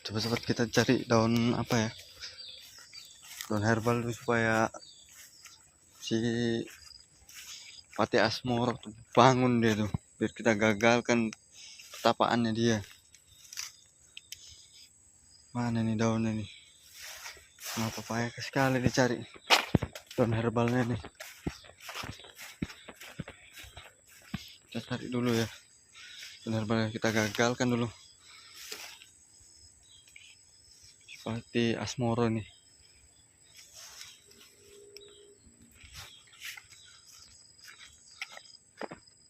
Cepat-cepat kita cari daun apa ya, daun herbal itu supaya si Pati Asmoro tuh bangun dia tuh, biar kita gagalkan petapaannya dia. Mana nih daunnya nih? Kenapa payah sekali dicari daun herbalnya nih. Kita cari dulu ya daun herbalnya, kita gagalkan dulu Pati Asmoro nih.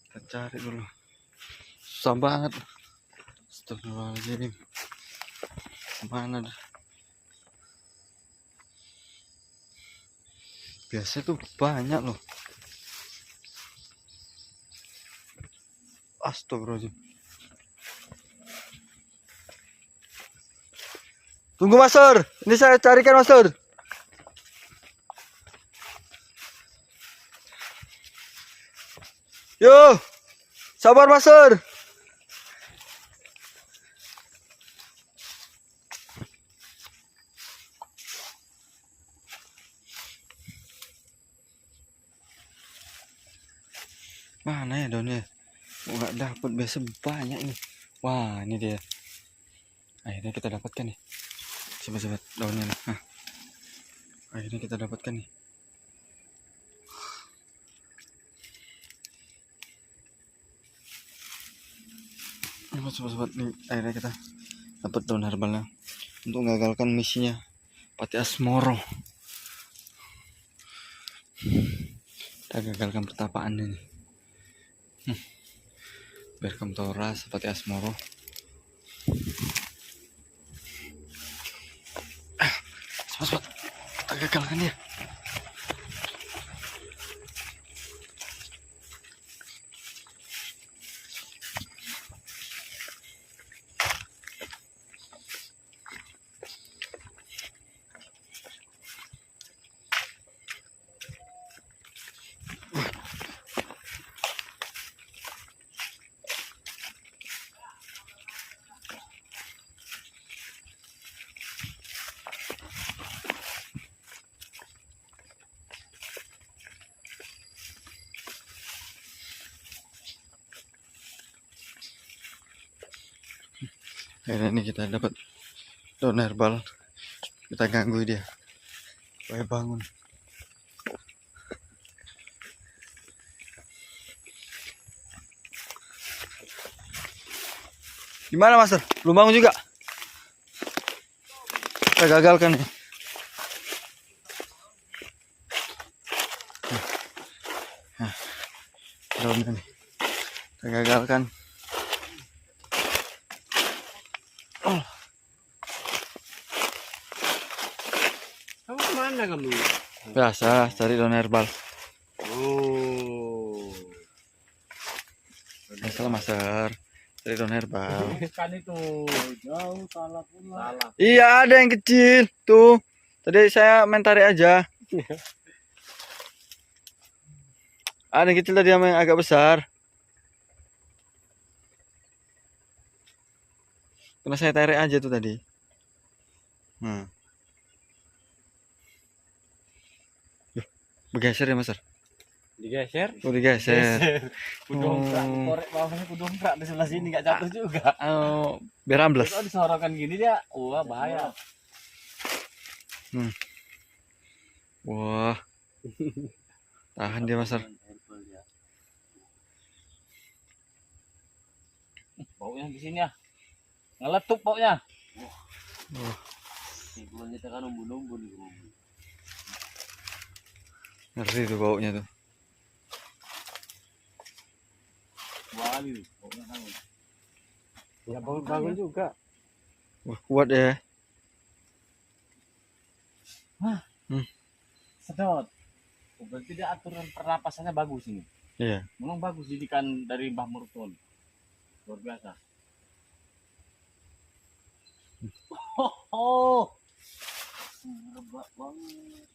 Kita cari dulu, susah banget. Astagfirullahaladzim, mana dah? Biasanya tuh banyak loh. Astagfirullahaladzim. Tunggu Mas Sur, ini saya carikan Mas Sur. Yo, sabar Mas Sur. Mana ya daunnya? Nggak dapat, biasa banyak ini. Wah, ini dia. Akhirnya kita dapatkan nih. Sobat-sobat, daunnya nih. Nah, akhirnya kita dapatkan nih. Sobat-sobat, nih akhirnya kita dapat daun herbalnya untuk menggagalkan misinya Pati Asmoro. Kita gagalkan pertapaannya nih. Biar kamu tahu rasa Pati Asmoro. Sobat-sobat, kita gagalkan dia. Akhirnya ini kita dapat daun herbal. Kita ganggu dia supaya bangun. Gimana Mas? Belum bangun juga? Kita gagalkan nih. Nah, daunnya nih kita gagalkan. Oh. Kamu kemana kamu? Biasa cari daun herbal. Oh. Salah Mas, cari daun herbal. Bukan itu. Jauh salah pula. Salah. Iya, ada yang kecil tuh. Tadi saya main tarik aja. Ada yang kecil tadi yang agak besar. Karena saya tarik aja tuh tadi. Bergeser ya Mas? Digeser? Oh, digeser. Kudongkrak, korek bawahnya kudongkrak di sebelah sini nggak jatuh juga. Oh, biar ambles. Kalau disorokan gini dia, wah bahaya. Wah. Tahan dia Mas. Baunya di sini ya. Ngeletup baunya. Wah. Bulannya tekan umbun-umbun. Ngeri tuh baunya tuh. Wah, ini baunya hangat. Ya bangun juga. Wah, kuat ya. Hah? Sedot. Berarti dia aturan pernapasannya bagus ini. Iya. Memang bagus didikan dari Mbah Murton. Luar biasa. Oh. Rebak banget.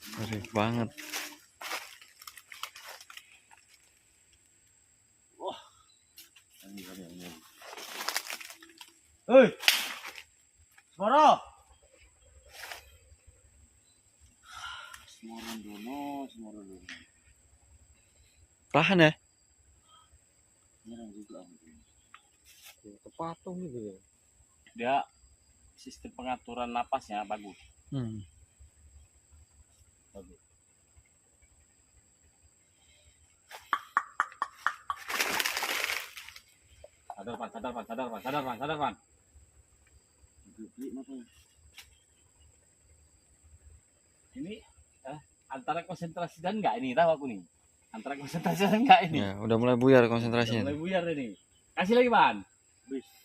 Ngeri banget. Hei. Moro. Semoron dono. Tahan ya. Nyerang juga. Kepatung gitu ya. Dia sistem pengaturan napasnya bagus. Bagus. Sadar, Pan. Ini antara konsentrasi dan enggak ini tahu aku nih. Antara konsentrasi dan enggak ini. Ya, udah mulai buyar Udah konsentrasinya. mulai buyar ini. Kasih lagi, Pan.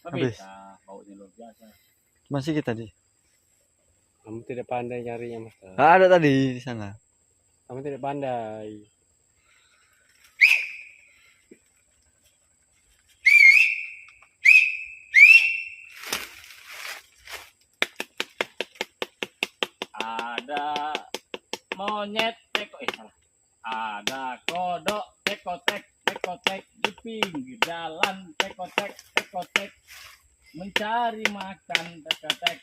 Habis. Nah, baunya luar biasa. Masih kita tadi. Kamu tidak pandai nyarinya, Mas. Ada tadi di sana. Kamu tidak pandai. Ada monyet salah. Ada kodok tekotek di pinggir jalan tekotek mencari makan tekotek.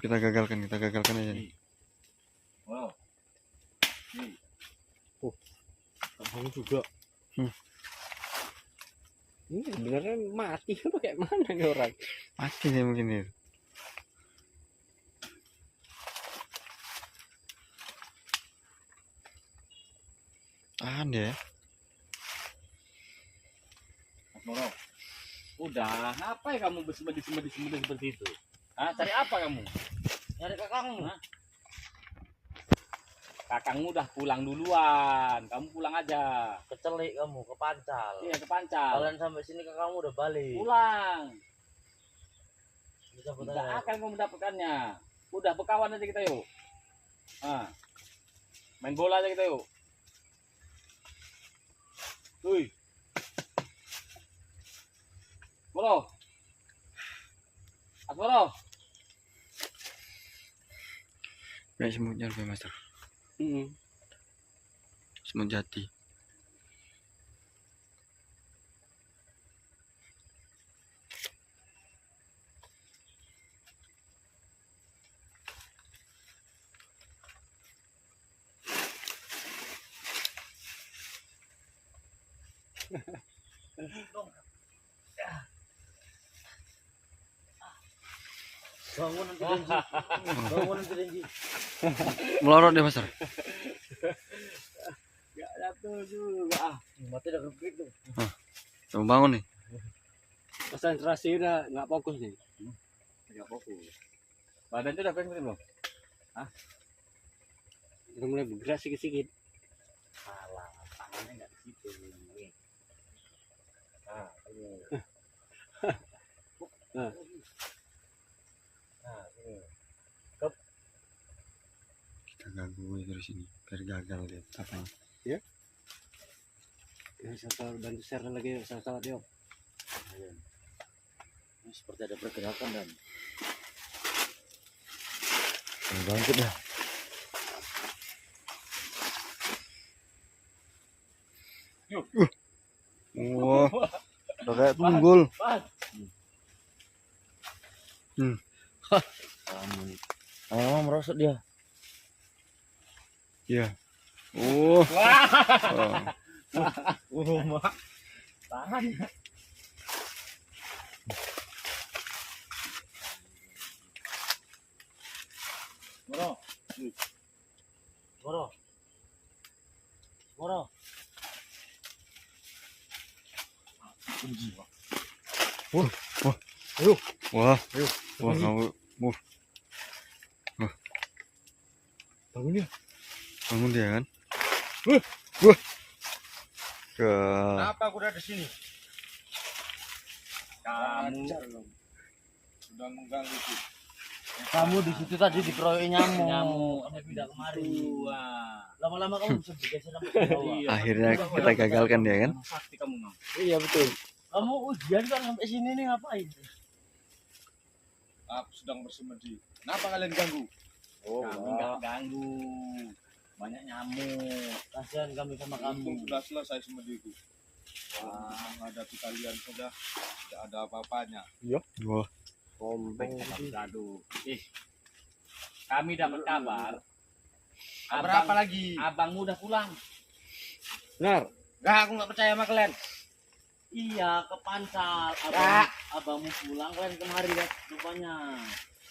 Kita gagalkan aja nih. Wow. Kamu juga. Ini beneran mati apa kayak mana nih orang? Mati nih mungkin ya. Tahan ya. Mas Moro. Udah, apa ya kamu bersemedi seperti itu? Cari apa kamu? Nyari kakakmu. Kakangmu udah pulang duluan. Kamu pulang aja. Kecelik kamu ke Pancal. Iya, ke Pancal. Kalian sampai sini kakakmu udah balik. Pulang. Bisa Tidak putar. akan kamu mendapatkannya. Udah berkawan aja kita yuk. Main bola aja kita yuk. Wih. Moro. Moro. Kayak semutnya lebih master. Semut jati. Bangun nanti Denji. Bangun nanti Denji. Melorot dia master. Gak jatuh juga. Mati udah kebrik tuh. Coba bangun nih. Konsentrasi udah nggak fokus nih. Gak fokus. Badan tuh udah pengen belum? Udah mulai bergerak sedikit-sedikit. Salah, tangannya nggak di situ. Ini. Ini. Kita ganggu dari sini biar gagal dia tapanya. Ya, saya bantu share lagi, saya tahu dia. Ini seperti ada pergerakan dan. Bangkit dah. Wah, udah kayak tunggul. Kamu. Lama merosot dia. Iya. Oh. Mak. Tahan. Moro. Moro. Moro. Wah, wah kamu, Bangun ya. bangun dia kan? Wah, ke Apa aku udah di sini? Kamu Sudah mengganggu sih. Kamu di situ tadi dikeroyokin nyamuk. nyamuk Kamu pindah kemari. Wah. Lama-lama kamu bisa bergeser sampai ke bawah. Iya. akhirnya kita gagalkan dia kan? Sakti kamu, Mang. Iya betul. Kamu ujian kan sampai sini nih ngapain? Aku sedang bersemedi. Kenapa kalian ganggu? Kami nggak ganggu. Banyak nyamuk. Kasihan kami sama kamu. Sudah selesai semediku. menghadapi kalian sudah tidak ada apa-apanya. Wah, Sombong. Aduh. Kami dapat kabar. Berapa lagi? Abangmu udah pulang. Benar. Enggak, aku nggak percaya sama kalian. Iya, ke Pansal. Abangmu pulang kalian kemari deh rupanya.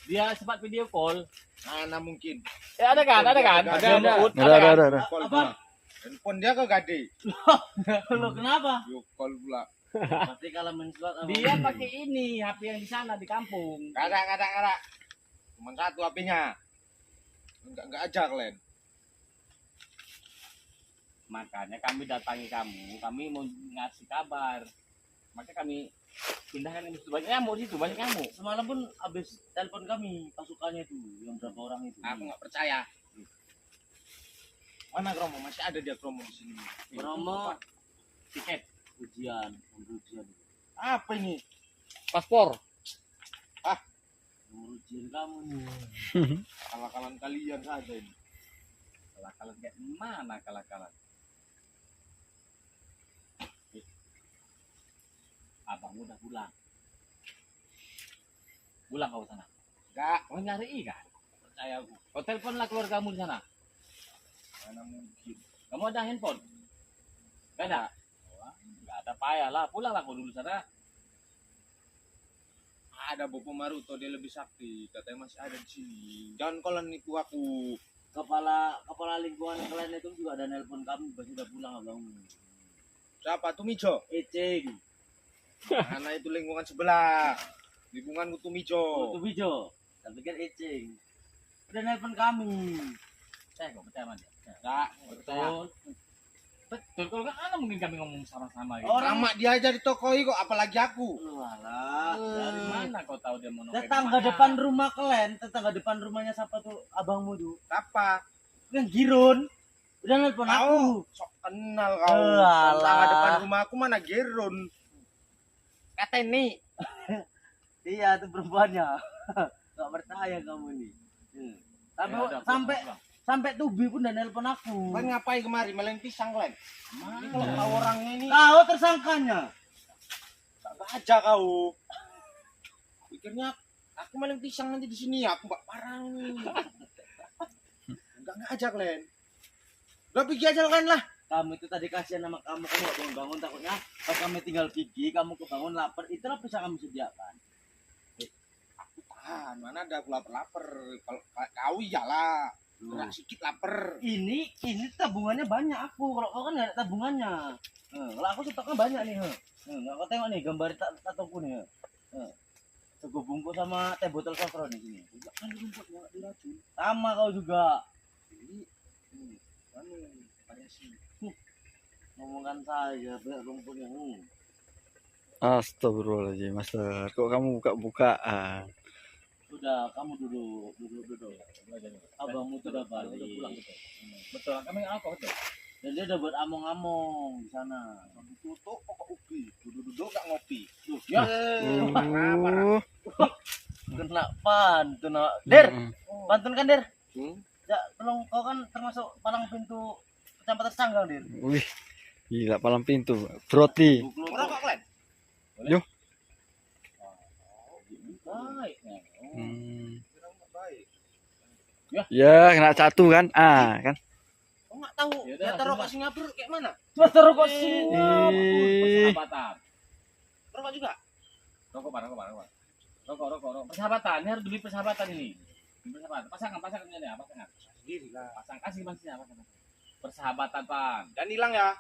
Dia sempat video call. Mana mungkin? Ada kan? Ada. ada. Call Abang. pula. Handphone dia ke Gade. Lo kenapa? Yuk call pula. Pasti kalau mensuat dia pakai ini HP yang di sana di kampung. Kada. Cuma satu HP-nya. Enggak aja kalian. Makanya kami datangi kamu, kami mau ngasih kabar. Maka kami pindahkan ke situ. Banyak nyamuk di situ, banyak nyamuk. Semalam pun habis telepon kami pasukannya itu, yang berapa orang itu. Aku nggak percaya. Mana Kromo? Masih ada dia Kromo di sini. Bromo tiket ujian. Apa ini? Paspor. Ujian kamu nih. Kalah-kalan kalian saja ini. Kalah-kalah kayak mana kalah-kalah? Abang udah pulang. Pulang kau sana. Enggak. Kau nyari kan? Percaya aku. Kau teleponlah keluargamu di sana. Mana mungkin? Kamu ada handphone? Gak ada? Gak ada, payahlah. Pulanglah kau dulu sana. Ada Bopo Maruto, dia lebih sakti. Katanya masih ada di sini. Jangan kalian nipu aku. Kepala lingkungan kalian itu juga ada nelpon kami pas sudah pulang abangmu. Siapa? Tumijo. Ecing. Mana itu lingkungan sebelah. Lingkungan Tumijo. Tuh Bijo. Tapi kan Ecing. Udah nelpon kami. Saya kok percaya sama dia. Enggak, Betul. Betul. Kalau kan ana mungkin kami ngomong sama-sama gitu. Orang mak dia aja ditokoi kok, apalagi aku. Walah, dari mana kau tahu dia mau nongkrong? Tetangga depan rumah kalian, tetangga depan rumahnya siapa tuh abangmu tuh? Apa? Yang Girun. Udah nelpon aku. Kau sok kenal kau. Alah. Tetangga depan rumahku mana Gerun. Kata ini. Iya, itu perempuannya. Gak percaya kamu nih. Tapi sampai Tubi pun udah nelpon aku. Kalian ngapain kemari? Meleng pisang kalian. Ini kalau tahu orangnya ini. Kau tersangkanya. Tak aja kau. Pikirnya aku meleng pisang nanti di sini aku mbak parang nih. Enggak aja kalian. Udah pergi aja kalian lah. Kamu itu tadi kasihan sama kamu gak bangun-bangun takutnya pas kami tinggal pergi kamu kebangun lapar itulah bisa kami sediakan. Ah, mana ada aku lapar-lapar. Kalau kau iyalah. Gerak sedikit lapar. Ini tabungannya banyak aku. Kalau kau kan gak ada tabungannya. Kalau aku stoknya banyak nih. Nggak kau tengok nih gambar tatoku nih. Sego bungkus sama teh botol sofro di sini. Kan rumputnya nggak diracun. Sama kau juga. Jadi, anu variasi. Ngomongkan saja banyak rumputnya. Astagfirullahaladzim, Master. Kok kamu buka-bukaan? Udah, kamu duduk. Abangmu tuh udah balik. Udah pulang gitu. Betul, kami apa betul? Dan dia udah buat among-among di sana. Tutup pokok ubi. Duduk-duduk gak ngopi. Ya. Kena pantun. Der, pantun kan Der? Hmm? Ya, tolong kau kan termasuk palang pintu kecamatan Sanggang Der. Wih, gila palang pintu. Broti. Merokok kalian? Baik. Baik. Ya, kena satu kan? Kan? Kau nggak tahu Yaudah, data rokok sudah. Singapura kayak mana? Mas rokok sini. Persahabatan. Rokok juga? Rokok. Persahabatan, ini harus beli persahabatan ini. Persahabatan. Pasangan ini ya, pasangan. Sendiri lah. Pasang kasih masnya pasangan. Persahabatan, Pan. Dan hilang ya.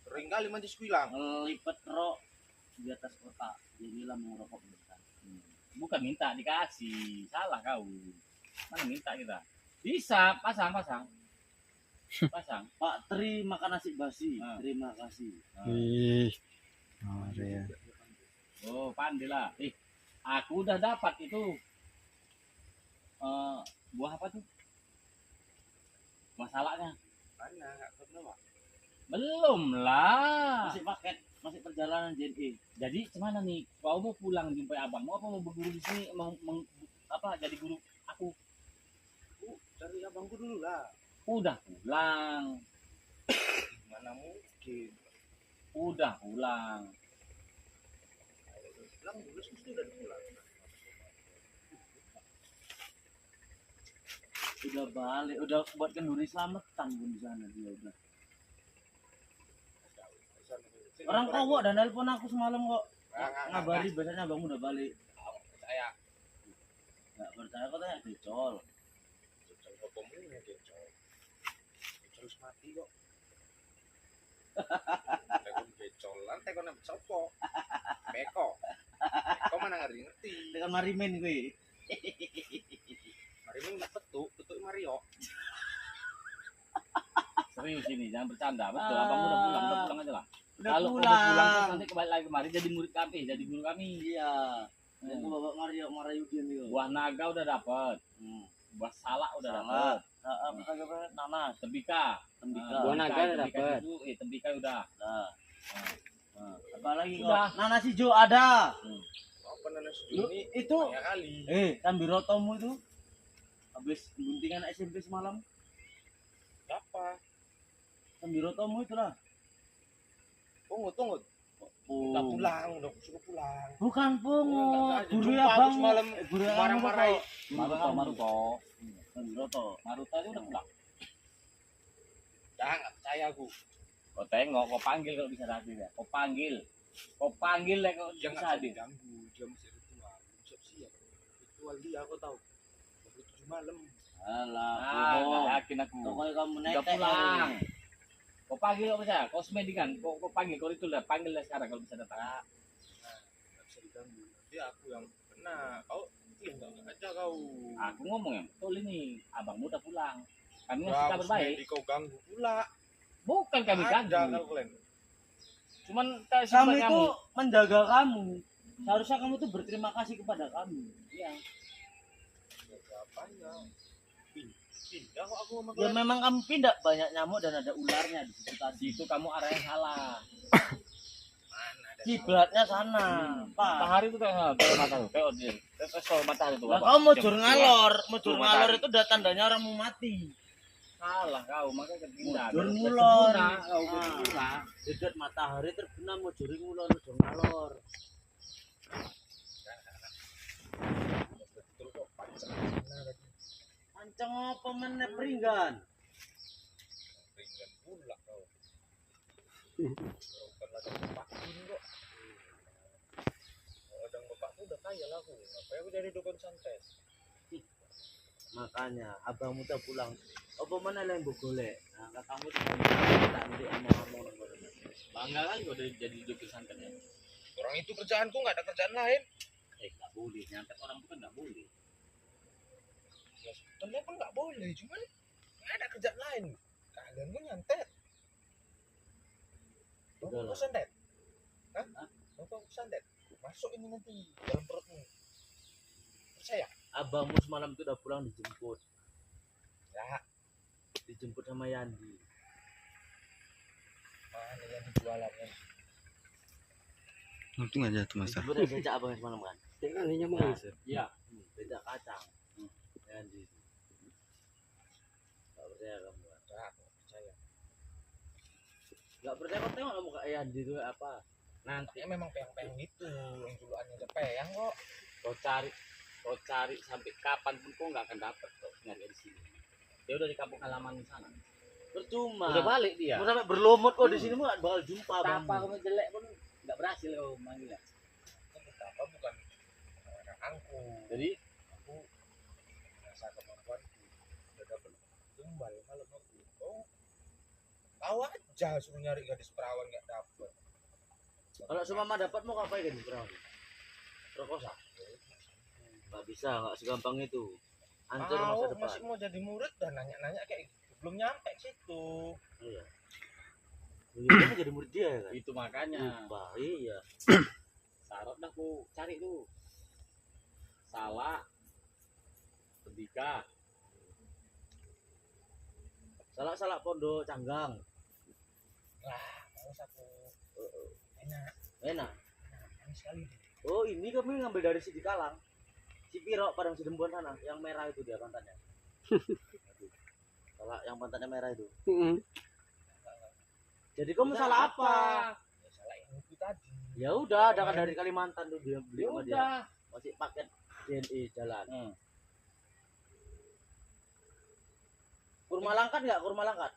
Sering kali mantisku hilang. Lipet rok di atas kotak. Jadi lah mau rokok minta. Bukan minta dikasih. Salah kau. Mana minta kita? Bisa, pasang. Pak Tri makan nasi basi. Ah. Terima kasih. Ih. Oh, ya. Oh, pandai lah. Aku udah dapat itu. Buah apa tuh? Masalahnya? Mana? Nggak tahu Pak. Belum lah. Masih paket, masih perjalanan JNE. Jadi gimana nih? Kau mau pulang jumpai abangmu apa mau berguru di sini? Apa jadi guru aku? Cari abangku dulu lah. Udah pulang. Mana mungkin. Udah pulang. Pulang lulus mesti udah pulang. Udah balik, udah buat kenduri selamatan pun di sana dia udah. Orang kowok dan nelpon aku semalam kok. Ngabari biasanya abang udah balik. Saya Nggak percaya kok tanya becol. Becol komunya becol. Becol mati kok. Tekon becolan, tekon apa sopo? Beko. Beko mana ngerti? Dengan marimen gue. Hari ini nggak betuk Mario. Serius ini, jangan bercanda. Betul, abang udah pulang aja lah. Udah Kalau pulang. udah pulang terus nanti kembali lagi kemari jadi murid kami, jadi guru kami. Iya. Aku bawa Mario Marayudin itu. Buah naga udah dapat, buah salak udah dapat, Apa nanas, tembika, tembika. Buah naga udah dapet. Tembika udah. Nah. Apalagi Udah. kok nanas hijau ada. Apa nanas Lu, ini? itu Ya kali. sambirotomu itu habis guntingan SMP semalam. Apa? Sambirotomu itulah. Tunggu. Udah pulang, udah suruh pulang. Bukan pungut, guru Jumpa aku abang semalam guru abang marah-marahin. Maruto. Sambiroto. Maruto itu udah pulang. Jangan nggak percaya aku. Kau tengok, kau panggil kalau bisa hadir ya. Kau panggil ya kalau Dia bisa nggak hadir. diganggu, dia masih ritual. Siap-siap. Ritual dia aku tahu. Jam 7 malam. Alah, Ah, bohong. nggak yakin aku. Pokoknya kamu Udah netek pulang. Kau panggil kau bisa, kau semedikan, kau panggil, kau itu lah, panggil lah sekarang kalau bisa datang. Nah, nggak bisa diganggu. Nanti aku yang kena. Kau tinggal aja kau. Aku ngomong ya, betul ini, abangmu udah pulang. Kami ngasih Wah, kabar baik. Di kau ganggu pula. Bukan kami Ada ganggu. kau kalian. Cuman kayak Kami sifat itu menjaga kamu. Seharusnya kamu tuh berterima kasih kepada kami. Iya. Apanya? Pindah kok aku sama Ya kalian. memang kamu pindah banyak nyamuk dan ada ularnya di situ Di tadi. situ kamu arah yang salah. Mana ada Kiblatnya sana. Pak. Matahari itu kayak mata tuh, kayak odil. Kayak matahari tuh. Lah apa? kau mau Jam jur 2. ngalor, mau jur Tuh, ngalor matahari. itu udah tandanya orang mau mati. Salah kau, makanya kepindah. Mujur ngulon. Kau Ah. kepindah. Dekat matahari terbenam mau juri ngulon jur ngalor. betul kok pancang sana lagi. Panceng apa meneh peringgan? Ringan pula kau. Bukan ladang bapakku ini kok. Ladang bapakku udah kaya lah aku. Ngapain aku jadi dukun santet? Makanya abangmu tuh pulang. Apa mana yang golek? Nah, kakakmu tuh nanti among-among nang kono. Bangga kali kau udah jadi dukun santet ya. Orang itu kerjaanku nggak ada kerjaan lain. Nggak boleh, nyantet orang bukan nggak boleh. Ya sebetulnya pun nggak boleh, cuman nggak ada kerjaan lain. Kalian pun nyantet. Mau Udah lah. kau santet? Hah? Mau kau santet? Masuk ini nanti dalam perutmu. Percaya? Abangmu semalam itu udah pulang dijemput. Ya, Dijemput sama Yandi. mana yang dijualan kan? Untung aja tuh masa. Dijemput ya becak abangnya semalam kan. Dia kan hanya mau Nah, ngisi. Iya. becak kacang. Yandi. Gak percaya kamu kan? Nggak percaya. Gak percaya kau tengok kamu kayak Yandi itu kayak apa? Nanti Ya memang peyang-peyang gitu, yang julukannya aja peyang kok. kau cari sampai kapan pun kau nggak akan dapat kau nyari di sini. Dia udah di kampung halaman di sana. Percuma. Udah balik dia. Mau sampai berlomot kok di sini mau gak bakal jumpa Tanpa abangmu. kau jelek pun nggak berhasil kau manggil ya. Itu betapa bukan orang angku. Jadi Aku merasa kemampuanku udah dapat tumbal malam aku. Oh, tahu aja suruh nyari gadis perawan nggak dapet. Kalau seumpama dapat mau ngapain kan perawan? Perkosa. Gak bisa, gak segampang itu. Hancur masa Tahu depan. masih mau jadi murid dan nanya-nanya kayak gitu. Belum nyampe situ. Iya. Dia mau jadi murid dia ya kan? itu makanya Lupa, iya. syarat dah ku cari tuh. Salah, tembika, Salah pondok canggang. Lah, males aku. Enak, Enak. manis sekali. Oh ini kami ngambil dari si Dikalang. Si Piro Padang Sidembuan sana, yang merah itu dia pantatnya. Aduh. Salah yang pantatnya merah itu. Jadi kamu salah apa? Ya Ya udah, ada kan dari Kalimantan tuh dia beli Ya sama dia. udah. Masih paket JNE jalan. Kurma langkat enggak? Kurma langkat.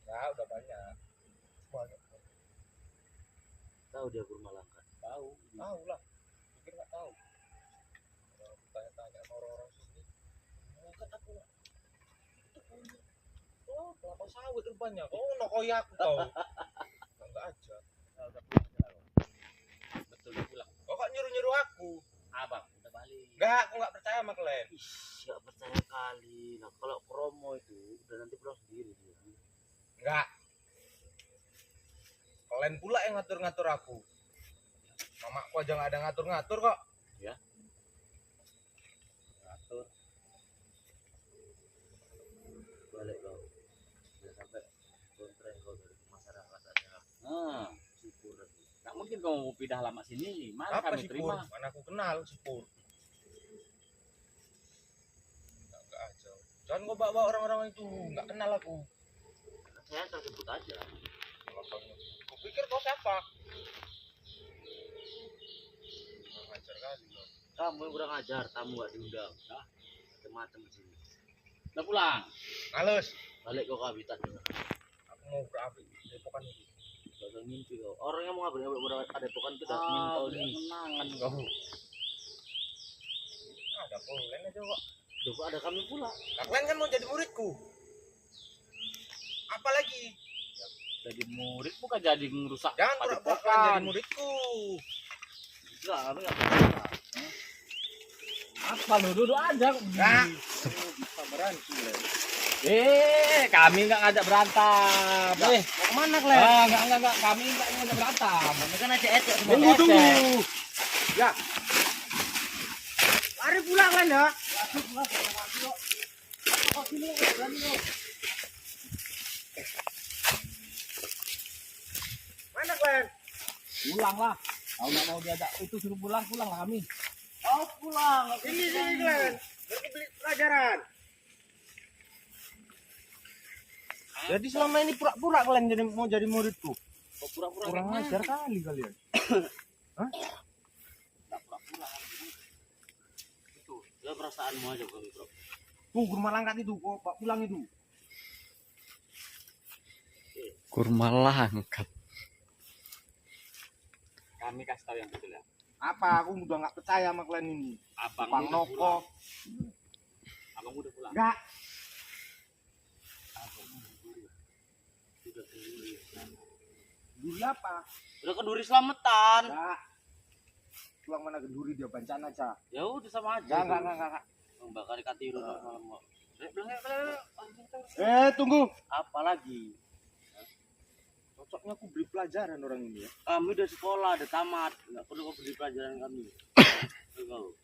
Ya udah banyak. Tahu dia kurma langkat. Tahu. Tahu lah. Pikir nggak tahu. Tanya-tanya sama orang-orang sini. Langkat apa lah? Oh, kelapa sawit rupanya. Oh, nokoyak kau. Enggak aja. Betul dia pulang. Kok kok nyuruh-nyuruh aku? Abang udah balik. Enggak, aku nggak percaya sama kalian. Ih, enggak percaya kali. Nah, kalau promo itu udah nanti pulang sendiri dia. Enggak. Kalian pula yang ngatur-ngatur aku. Mamaku aja nggak ada ngatur-ngatur kok. Ngatur. Balik kau. Udah sampai kontrak kau dari masyarakat aja. Syukur lagi. Nggak mungkin kamu pindah lama sini. Mana Apa kami sih terima? Pur? Mana aku kenal si Pur. Enggak aja. Jangan kau bawa orang-orang itu, nggak kenal aku. Saya tersebut aja. Aku pikir kau siapa? Kurang ajar kali loh. Kamu yang kurang ajar, tamu gak diundang. Nah, macam-macam di sini. Udah pulang. Halus. Balik kau ke habitat juga. Aku mau berapi di depan itu. Gak usah mimpi kau. Orang yang mau ngambil ada pokan itu udah minta nih. Menangan kau. Ada kalian aja kok. Duh, kok ada kami pula. Nah, kalian kan mau jadi muridku. Apalagi? Jadi murid bukan jadi ngerusak. Jangan pura-pura kalian jadi muridku. Enggak, kami gak pernah. Apa lu duduk aja. Nah, sabaran sih. Kami nggak ngajak berantem. Mau kemana kalian? Enggak. Kami nggak ngajak berantem. Ini kan aja ecek semua. Tunggu. Ya. Mari pulang kan ya. Mana kalian? Pulang lah. Kalau nggak mau diajak itu suruh pulang lah kami. Oh, pulang. Ini kalian. Beri beli pelajaran. Jadi selama ini pura-pura kalian mau jadi muridku. Oh, pura-pura. Kurang ajar kali kalian. Itu, ya perasaanmu aja kami, Bro. Tuh, rumah langkat itu, kok Pak pulang itu. Kurma langkat. Kami kasih tahu yang betul ya. Apa? Aku udah nggak percaya sama kalian ini. Abang Bang udah Noko. pulang. Abang udah pulang. Enggak. Duri apa? Udah ke Duri Selamatan. Enggak. Pulang mana ke Duri dia bancan aja. Ya udah sama aja. Enggak. Bakal dikatiru malam. Tunggu. Apa lagi? Cocoknya aku beri pelajaran orang ini ya. Kami udah sekolah, udah tamat. Nggak perlu kau beli pelajaran kami. Kau.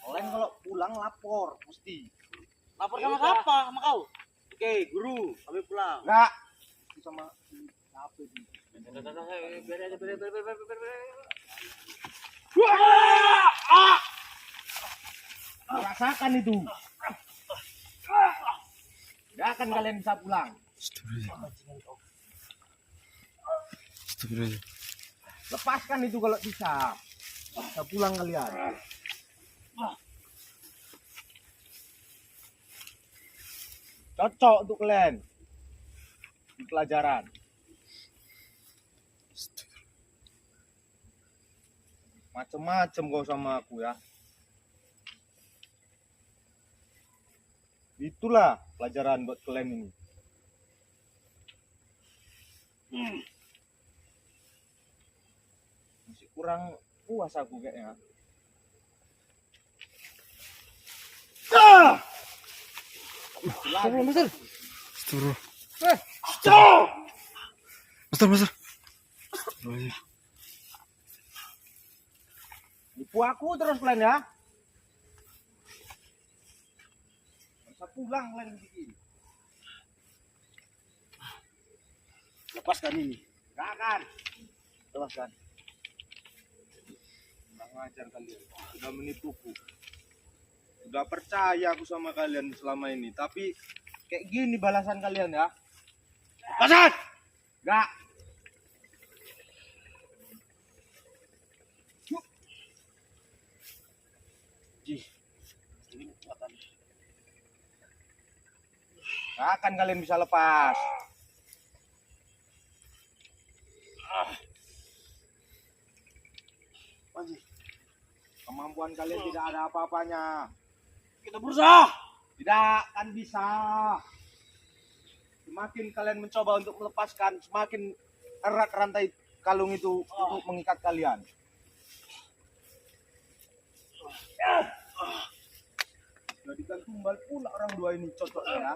Kalian kalau pulang lapor mesti. Lapor Ya sama udah. siapa? Sama kau? Oke, guru. Kami pulang. Enggak. Sama apa itu? Biar aja, biar. Rasakan itu. Enggak akan kalian bisa pulang. Astagfirullah. Lepaskan itu kalau bisa. Bisa pulang kalian. Cocok untuk kalian. Di pelajaran. Macem-macem kau sama aku ya. Itulah pelajaran buat kalian ini. Masih kurang puas aku kayaknya. Astagfirullah. Astagfirullah. Astagfirullah. Nipu aku terus kalian ya. Bisa pulang kalian bikin. Lepaskan ini. Gak akan. Lepaskan. Nggak ngajar kalian. Sudah menipuku. Sudah percaya aku sama kalian selama ini. Tapi kayak gini balasan kalian ya. Balasan! Gak. Ini kuatan. Nggak akan kalian bisa lepas. Panji, kemampuan kalian tidak ada apa-apanya. Kita berusaha. Tidak akan bisa. Semakin kalian mencoba untuk melepaskan, semakin erat rantai kalung itu untuk mengikat kalian. Jadikan tumbal pula orang dua ini cocoknya ya.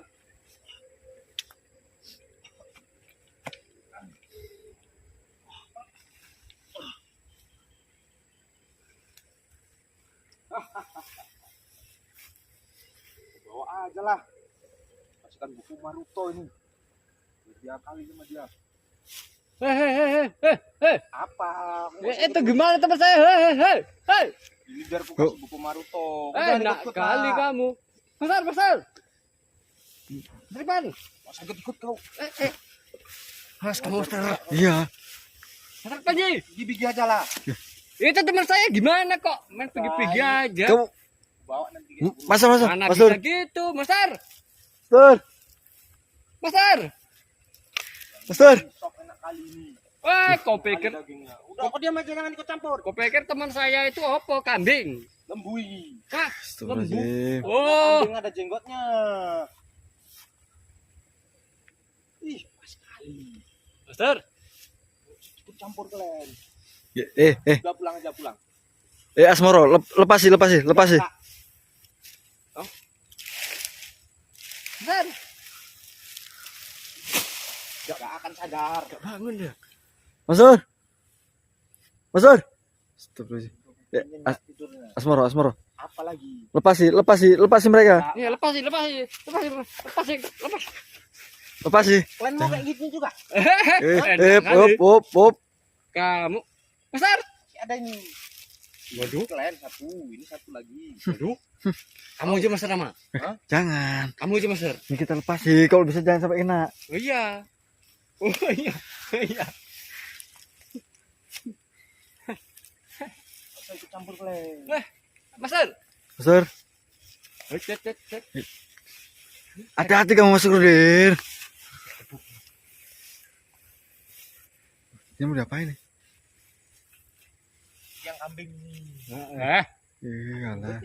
Bawa aja lah. Kasihkan buku Naruto ini. Biar dia kali sama dia. Apa? Itu gimana teman saya? Ini biar aku kasih buku Naruto. Enak kali kamu. Besar. Dari mana? Masa ikut kau? Mas, kamu besar. Iya. Besar Panji. Gigi aja lah. Itu teman saya gimana kok? Main pergi-pergi aja. Kamu Bawa nanti. masa Mana Mas bisa Dur. gitu, Masar. Dur. Masar. Mas Dur. Sok enak kali ini. Wah, kau pikir Dagingnya. Udah kok diam aja jangan ikut campur. kau pikir teman saya itu apa? Kambing. Lembui. Hah? Astagfirullahaladzim. Oh, Kambing ada jenggotnya. Ih, pas kali. Masar. Ikut campur kalian. Udah Pulang aja pulang. Asmoro, lepasi. Masar. Gak akan sadar. Gak bangun dia. Mas Dur. Astagfirullahaladzim. Tidurnya. Asmoro. Apa lagi? Lepasi mereka. Iya, lepas. Lepasi. Kalian mau kayak gitu juga? Up. Kamu, Masar. Ada ini. Waduh. Kalian satu, ini satu lagi. Waduh. Kamu aja Masar nama. Jangan. Kamu aja Masar. Ini kita lepasi. Kalau bisa jangan sampai kena. Oh iya. Saya ikut campur kalian. Masar. Mas Dur. Hati-hati kamu masuk Rudir. Ini mau diapain nih? Yang kambing ini. Iyalah.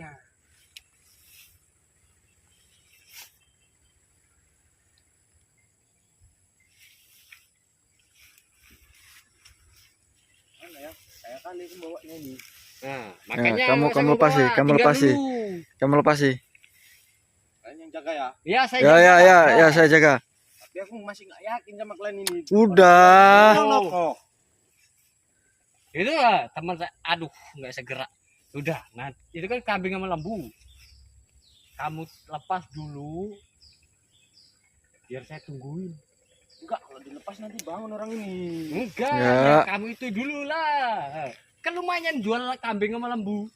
Mana ya? Saya kali membawanya ini. Nah, makanya kamu saya mau lepasi, bawa. kamu Tinggal lepasi. dulu. Kamu lepasi. Kalian yang jaga ya. Ya, saya Ya, jaga. saya jaga. Tapi aku masih nggak yakin sama kalian ini. Udah. Tolong kok. Itu lah teman saya. Aduh, nggak segera. Udah, nah itu kan kambing sama lembu. Kamu lepas dulu. Biar saya tungguin. Enggak, kalau dilepas nanti bangun orang ini. Enggak, Ya. kamu itu dulu lah. Kan lumayan jual kambing sama lembu.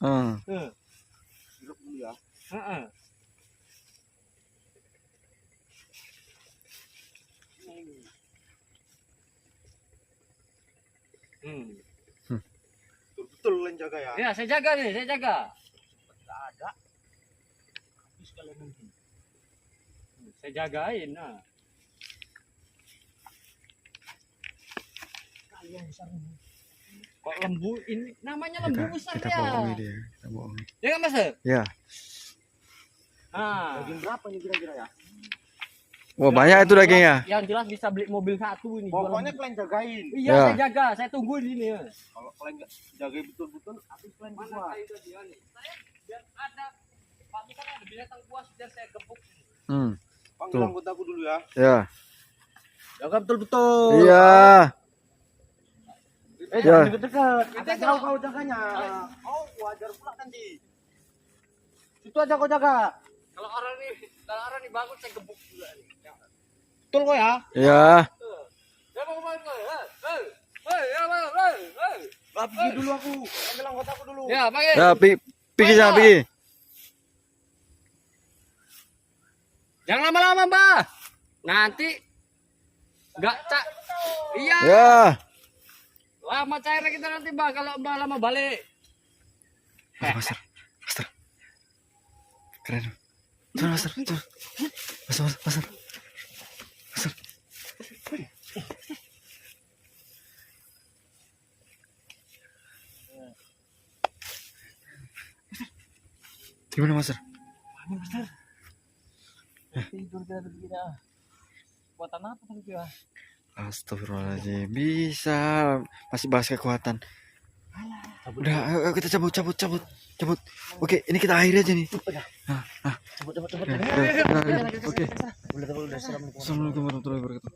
Hidup dulu ya. Heeh. Betul kalian jaga ya. Ya, saya jaga nih, saya jaga. Enggak ada. Habis kalian nanti. Saya jagain. Nah. Kalian besar ini. Kok lembu ini namanya lembu besar Kita ya? bohongi dia. Kita bohongi. Ya kan Mas? Ya. Nah, Daging berapa nih kira-kira ya? Wah, banyak itu dagingnya. yang jelas bisa beli mobil satu ini. jual Pokoknya lembu. kalian jagain. Iya, Ya. saya jaga, saya tunggu di sini ya. Kalau kalian nggak jagain betul-betul, habis kalian Mana semua. kayu dia nih? Saya biar ada Pak kan ada binatang buas biar saya gebuk. Panggil Tuh. anggotaku dulu ya. Ya. Jaga betul-betul. Iya. Jangan Ya. deket-deket. Agak jauh kau jaganya. Oh, wajar pula nanti. Itu aja kau jaga. Kalau orang nih bangun saya gebuk juga nih. Betul kau ya. Ya. Ya mau kemana kau? Ya mau. Pergi dulu aku. Ambil anggotaku dulu. Ya, pakai. Ya, pergi sana pergi. Jangan lama-lama, Mbak. Nanti enggak cak. Iya. Ya. Lama cairnya kita nanti, Mbak, kalau Mbak lama balik. Master. Keren. Turun Master, turun. Master. Gimana Master? Tidur kita begini ah. Kuatan apa tadi ya? Astagfirullahaladzim. Bisa. Masih bahas kekuatan. Udah, ayo kita cabut. Oke, ini kita akhiri aja nih. Cepet. Oke. Assalamualaikum warahmatullahi wabarakatuh.